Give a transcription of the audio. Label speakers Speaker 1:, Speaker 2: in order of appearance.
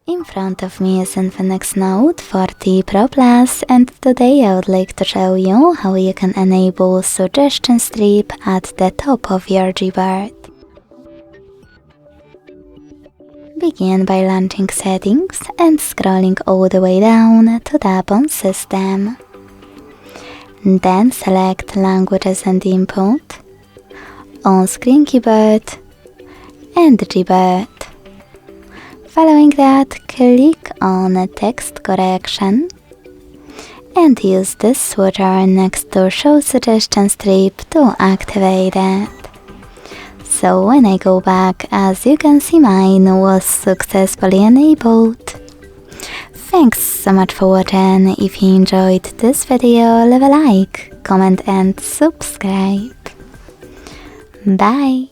Speaker 1: In front of me is Infinix Note 40 Pro Plus, and today I would like to show you how you can enable suggestion strip at the top of your Gboard. Begin by launching Settings and scrolling all the way down to tap on System. Then select Languages and Input, On-Screen Keyboard and Gboard. Following that, click on Text Correction and use this switcher next to Show Suggestion Strip to activate it. So when I go back, as you can see, mine was successfully enabled. Thanks so much for watching. If you enjoyed this video, leave a like, comment and subscribe. Bye!